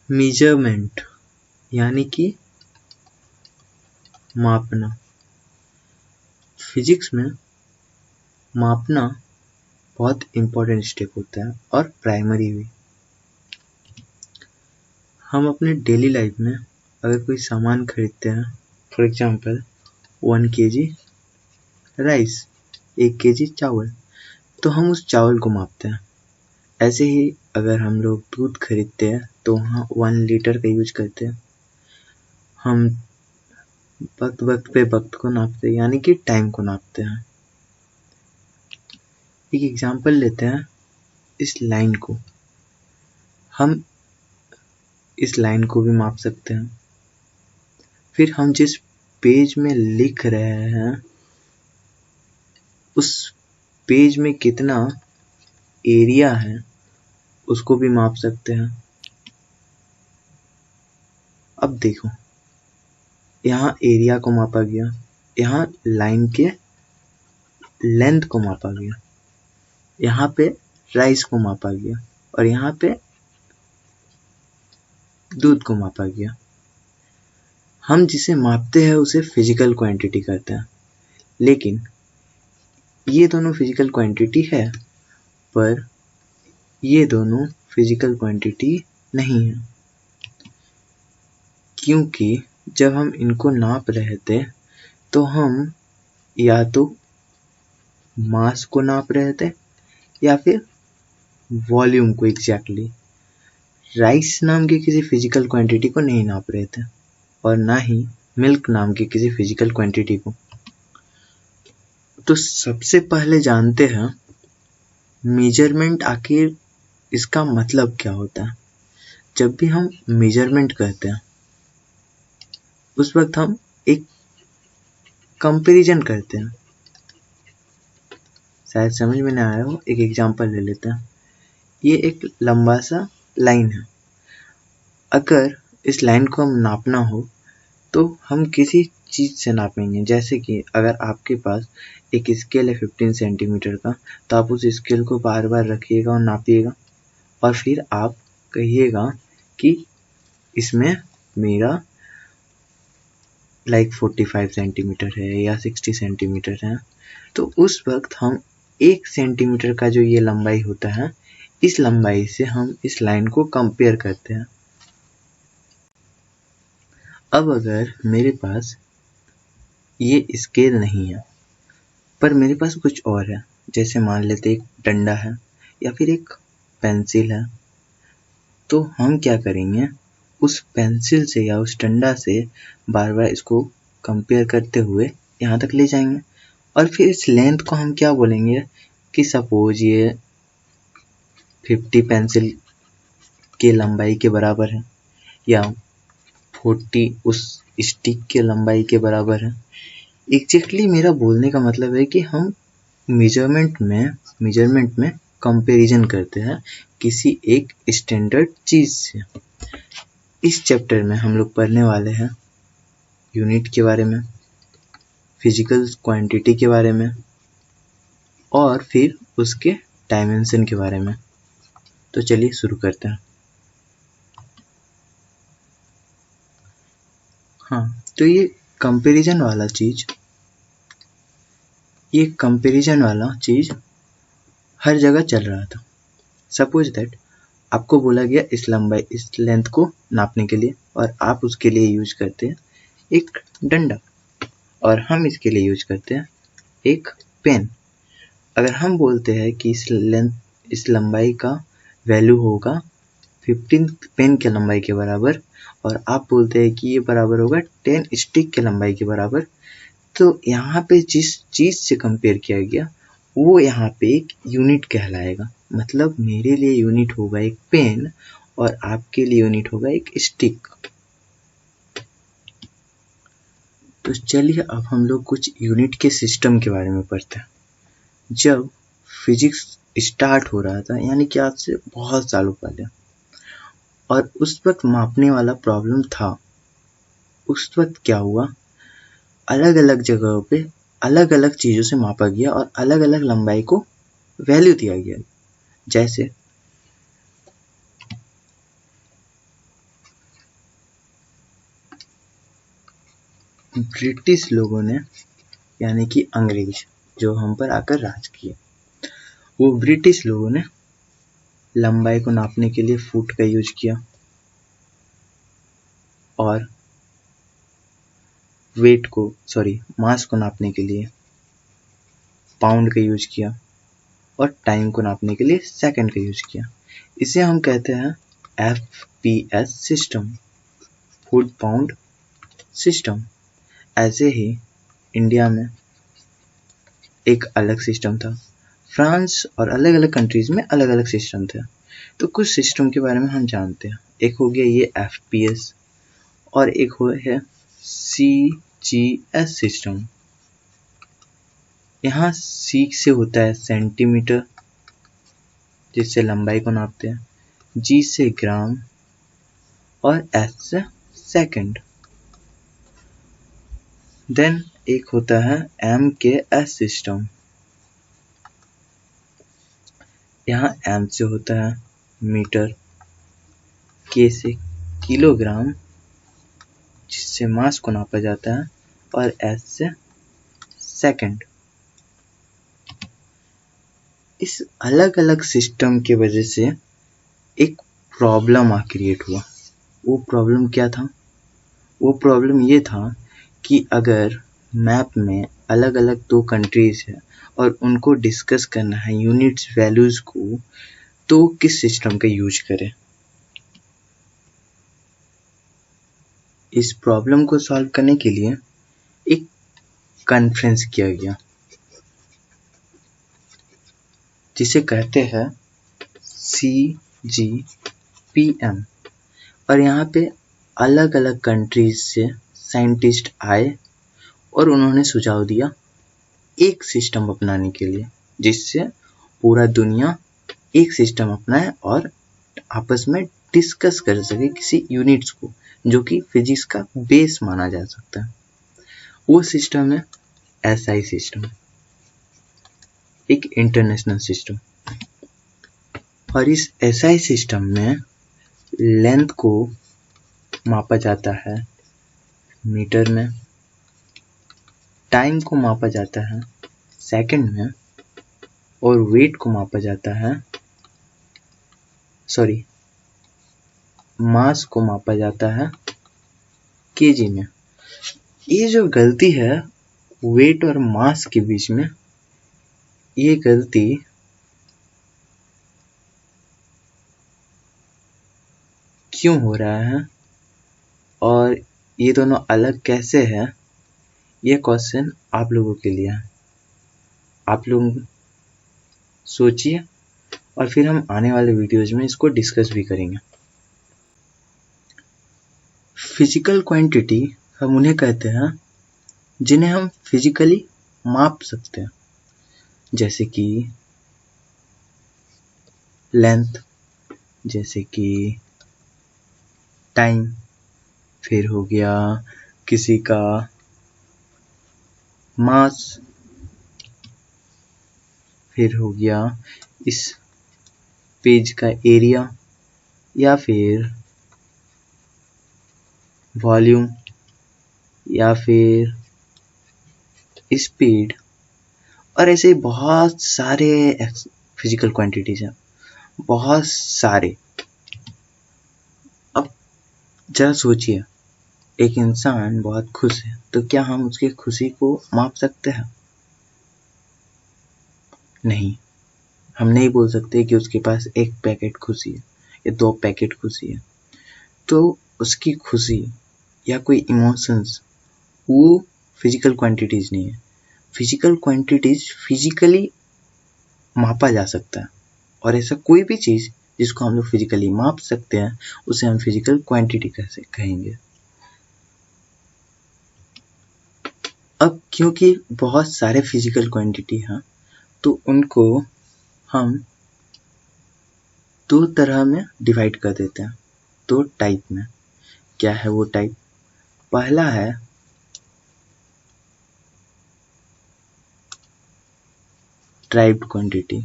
Measurement यानी कि मापना। फिजिक्स में मापना बहुत इम्पोर्टेंट स्टेप होता है और प्राइमरी भी। हम अपने डेली लाइफ में अगर कोई सामान खरीदते हैं, for example 1 kg rice, 1 kg चावल, तो हम उस चावल को मापते हैं। ऐसे ही अगर हम लोग दूध खरीदते हैं तो वहाँ 1 लीटर का यूज करते हैं। हम वक्त वक्त पे वक्त को नापते हैं, यानी कि टाइम को नापते हैं। एक एग्जांपल लेते हैं इस लाइन को, हम इस लाइन को भी माप सकते हैं। फिर हम जिस पेज में लिख रहे हैं उस पेज में कितना एरिया है उसको भी माप सकते हैं। अब देखो, यहाँ एरिया को मापा गया, यहाँ लाइन के लेंथ को मापा गया, यहाँ पे राइस को मापा गया और यहाँ पे दूध को मापा गया। हम जिसे मापते हैं उसे फिजिकल क्वांटिटी कहते हैं, लेकिन ये दोनों फिजिकल क्वांटिटी है, पर ये दोनों फिजिकल क्वांटिटी नहीं है, क्योंकि जब हम इनको नाप रहे थे तो हम या तो मास को नाप रहे थे या फिर वॉल्यूम को एग्जैक्टली। राइस नाम की किसी फिजिकल क्वांटिटी को नहीं नाप रहे थे और ना ही मिल्क नाम की किसी फिजिकल क्वांटिटी को। तो सबसे पहले जानते हैं मेजरमेंट आखिर इसका मतलब क्या होता है। जब भी हम मेजरमेंट कहते हैं उस वक्त हम एक कंपैरिजन करते हैं। शायद समझ में ना आया हो, एक एग्जांपल ले लेते हैं। ये एक लंबा सा लाइन है। अगर इस लाइन को हम नापना हो तो हम किसी चीज से नापेंगे। जैसे कि अगर आपके पास एक स्केल है 15 सेंटीमीटर का, तो आप उस स्केल को बार बार रखिएगा और नापिएगा और फिर आप कहिएगा कि इसमें मेरा 45 सेंटीमीटर है या 60 सेंटीमीटर है। तो उस वक्त हम 1 सेंटीमीटर का जो ये लंबाई होता है, इस लंबाई से हम इस लाइन को कंपेयर करते हैं। अब अगर मेरे पास ये स्केल नहीं है पर मेरे पास कुछ और है, जैसे मान लेते एक डंडा है या फिर एक पेंसिल है, तो हम क्या करेंगे, उस पेंसिल से या उस डंडा से बार बार इसको कंपेयर करते हुए यहाँ तक ले जाएंगे और फिर इस लेंथ को हम क्या बोलेंगे कि सपोज ये 50 पेंसिल के लंबाई के बराबर है या 40 उस स्टिक के लंबाई के बराबर है। एग्जैक्टली मेरा बोलने का मतलब है कि हम मेजरमेंट में कंपैरिजन करते हैं किसी एक स्टैंडर्ड चीज से। इस चैप्टर में हम लोग पढ़ने वाले हैं यूनिट के बारे में, फिजिकल क्वांटिटी के बारे में और फिर उसके डायमेंशन के बारे में। तो चलिए शुरू करते हैं। हाँ, तो ये कंपैरिजन वाला चीज हर जगह चल रहा था। सपोज दैट आपको बोला गया इस लेंथ को नापने के लिए और आप उसके लिए यूज करते हैं एक डंडा और हम इसके लिए यूज करते हैं एक पेन। अगर हम बोलते हैं कि इस लंबाई का वैल्यू होगा 15 पेन के लंबाई के बराबर और आप बोलते हैं कि ये बराबर होगा 10 स्टिक के लंबाई के बराबर, तो यहाँ पे जिस चीज से कंपेयर किया गया वो यहाँ पे एक यूनिट कहलाएगा। मतलब मेरे लिए यूनिट होगा एक पेन और आपके लिए यूनिट होगा एक स्टिक। तो चलिए अब हम लोग कुछ यूनिट के सिस्टम के बारे में पढ़ते हैं। जब फिजिक्स स्टार्ट हो रहा था, यानी कि आज से बहुत सालों पहले, और उस वक्त मापने वाला प्रॉब्लम था, उस वक्त क्या हुआ, अलग अलग जगहों पे अलग अलग चीजों से मापा गया और अलग अलग लंबाई को वैल्यू दिया गया। जैसे ब्रिटिश लोगों ने, यानी कि अंग्रेज जो हम पर आकर राज किए, वो ब्रिटिश लोगों ने लंबाई को नापने के लिए फुट का यूज किया और मास को नापने के लिए पाउंड का यूज किया और टाइम को नापने के लिए सेकंड का यूज किया। इसे हम कहते हैं FPS system, foot pound system. ऐसे ही इंडिया में एक अलग सिस्टम था, फ्रांस और अलग अलग कंट्रीज में अलग अलग सिस्टम थे। तो कुछ सिस्टम के बारे में हम जानते हैं। एक हो गया ये FPS और एक हो है CGS सिस्टम। यहाँ C से होता है सेंटीमीटर, जिससे लंबाई को नापते हैं, G से ग्राम और S से सेकंड। देन एक होता है MKS सिस्टम। यहाँ M से होता है मीटर, K से किलोग्राम, जिससे मास को नापा जाता है, और S से सेकंड। इस अलग अलग सिस्टम की वजह से एक प्रॉब्लम क्रिएट हुआ। वो प्रॉब्लम क्या था? वो प्रॉब्लम ये था कि अगर मैप में अलग अलग दो कंट्रीज है और उनको डिस्कस करना है यूनिट्स वैल्यूज को, तो किस सिस्टम का यूज करें। इस प्रॉब्लम को सॉल्व करने के लिए एक कॉन्फ्रेंस किया गया, जिसे कहते हैं CGPM। और यहाँ पे अलग अलग कंट्रीज से साइंटिस्ट आए और उन्होंने सुझाव दिया एक सिस्टम अपनाने के लिए, जिससे पूरा दुनिया एक सिस्टम अपनाए और आपस में डिस्कस कर सके किसी यूनिट्स को, जो कि फिजिक्स का बेस माना जा सकता है। वो सिस्टम है SI सिस्टम, एक इंटरनेशनल सिस्टम। और इस SI सिस्टम में लेंथ को मापा जाता है मीटर में, टाइम को मापा जाता है सेकंड में, और वेट को मापा जाता है मास को मापा जाता है केजी में। ये जो गलती है वेट और मास के बीच में, ये गलती क्यों हो रहा है और ये दोनों अलग कैसे है, ये क्वेश्चन आप लोगों के लिए है। आप लोग सोचिए और फिर हम आने वाले वीडियोज में इसको डिस्कस भी करेंगे। फिजिकल क्वांटिटी हम उन्हें कहते हैं जिन्हें हम फिजिकली माप सकते हैं, जैसे कि लेंथ, जैसे कि टाइम, फिर हो गया किसी का मास, फिर हो गया इस पेज का एरिया, या फिर वॉल्यूम, या फिर स्पीड, और ऐसे बहुत सारे फिजिकल क्वांटिटीज हैं, बहुत सारे। अब जरा सोचिए, एक इंसान बहुत खुश है, तो क्या हम उसकी खुशी को माप सकते हैं? नहीं, हम नहीं बोल सकते कि उसके पास एक पैकेट खुशी है या 2 पैकेट खुशी है। तो उसकी खुशी या कोई इमोशंस, वो फिजिकल क्वांटिटीज नहीं है। फिजिकल क्वांटिटीज फिजिकली मापा जा सकता है, और ऐसा कोई भी चीज जिसको हम लोग फिजिकली माप सकते हैं, उसे हम फिजिकल क्वांटिटी कैसे कहेंगे। अब क्योंकि बहुत सारे फिजिकल क्वांटिटी हैं, तो उनको हम 2 तरह में डिवाइड कर देते हैं, 2 टाइप में। क्या है वो टाइप? पहला है ट्राइब्ड क्वांटिटी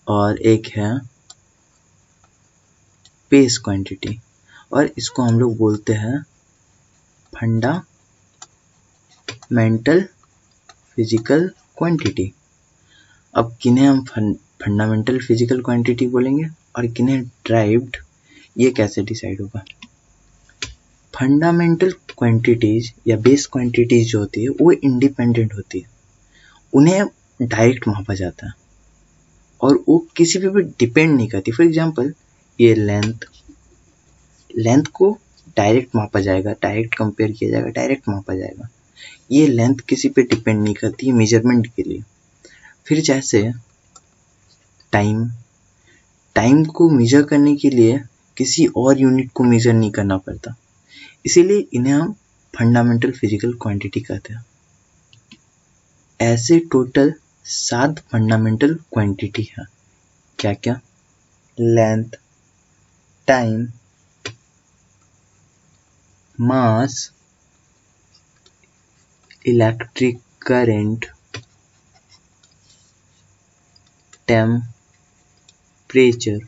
और एक है बेस क्वांटिटी, और इसको हम लोग बोलते हैं फंडामेंटल मेंटल फिजिकल क्वांटिटी। अब किन्हें हम फंडामेंटल फिजिकल क्वांटिटी बोलेंगे और किन्हें ड्राइव्ड, ये कैसे डिसाइड होगा? फंडामेंटल क्वांटिटीज या बेस क्वांटिटीज जो होती है वो इंडिपेंडेंट होती है, उन्हें डायरेक्ट मापा जाता है और वो किसी पे भी डिपेंड नहीं करती। फॉर एग्जांपल ये लेंथ को डायरेक्ट मापा जाएगा, डायरेक्ट कंपेयर किया जाएगा, डायरेक्ट मापा जाएगा। ये लेंथ किसी पे डिपेंड नहीं करती है मेजरमेंट के लिए। फिर जैसे टाइम को मेजर करने के लिए किसी और यूनिट को मेजर नहीं करना पड़ता, इसीलिए इन्हें हम फंडामेंटल फिजिकल क्वांटिटी कहते हैं। ऐसे टोटल 7 फंडामेंटल क्वांटिटी है। क्या क्या? Length, time, mass, electric current, temperature,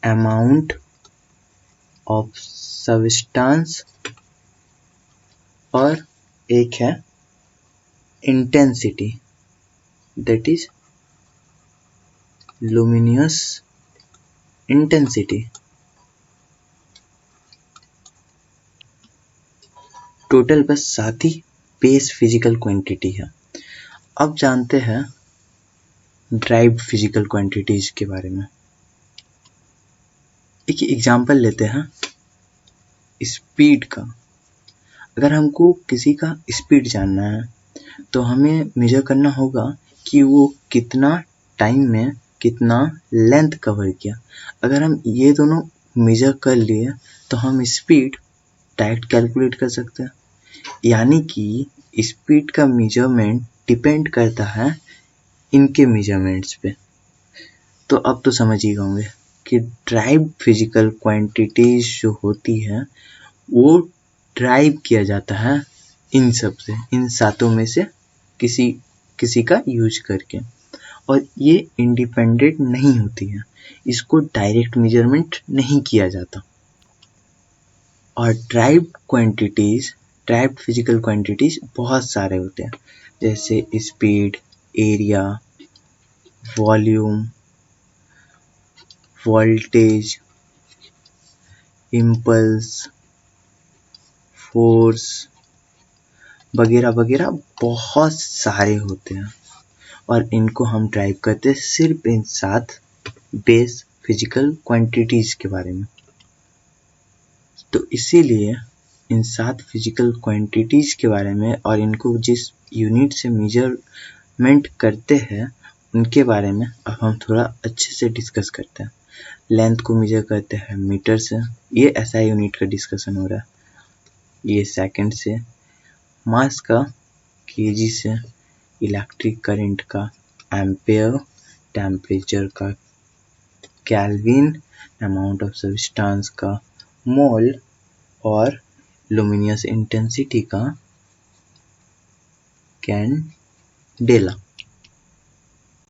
amount of substance और एक है intensity, that is luminous intensity. Total बस 7 ही बेस फिजिकल क्वांटिटी है। अब जानते हैं ड्राइव्ड फिजिकल क्वांटिटीज के बारे में। एक एग्जांपल लेते हैं स्पीड का। अगर हमको किसी का स्पीड जानना है तो हमें मेजर करना होगा कि वो कितना टाइम में कितना लेंथ कवर किया। अगर हम ये दोनों मेजर कर लिए तो हम स्पीड डायरेक्ट कैलकुलेट कर सकते हैं। यानी कि स्पीड का मेजरमेंट डिपेंड करता है इनके मेजरमेंट्स पे। तो अब तो समझ ही होंगे कि ड्राइव फिजिकल क्वांटिटीज जो होती है वो ड्राइव किया जाता है इन सब से, इन 7 में से किसी का यूज करके, और ये इंडिपेंडेंट नहीं होती है, इसको डायरेक्ट मेजरमेंट नहीं किया जाता। और ड्राइव्ड फिजिकल क्वांटिटीज बहुत सारे होते हैं, जैसे speed, area, volume, voltage, impulse, force वगैरह वगैरह बहुत सारे होते हैं और इनको हम ड्राइव करते हैं सिर्फ इन 7 बेस फिजिकल क्वांटिटीज के बारे में। तो इसीलिए इन 7 फिजिकल क्वांटिटीज के बारे में और इनको जिस यूनिट से मेजरमेंट करते हैं उनके बारे में अब हम थोड़ा अच्छे से डिस्कस करते हैं। लेंथ को मेजर करते हैं मीटर से, ये एसआई यूनिट का डिस्कशन हो रहा है, ये सेकंड से, मास का केजी से, इलेक्ट्रिक करंट का एम्पेयर, टेम्परेचर का केल्विन, अमाउंट ऑफ सब्सटेंस का मोल और लुमिनियस इंटेंसिटी का कैंडेला।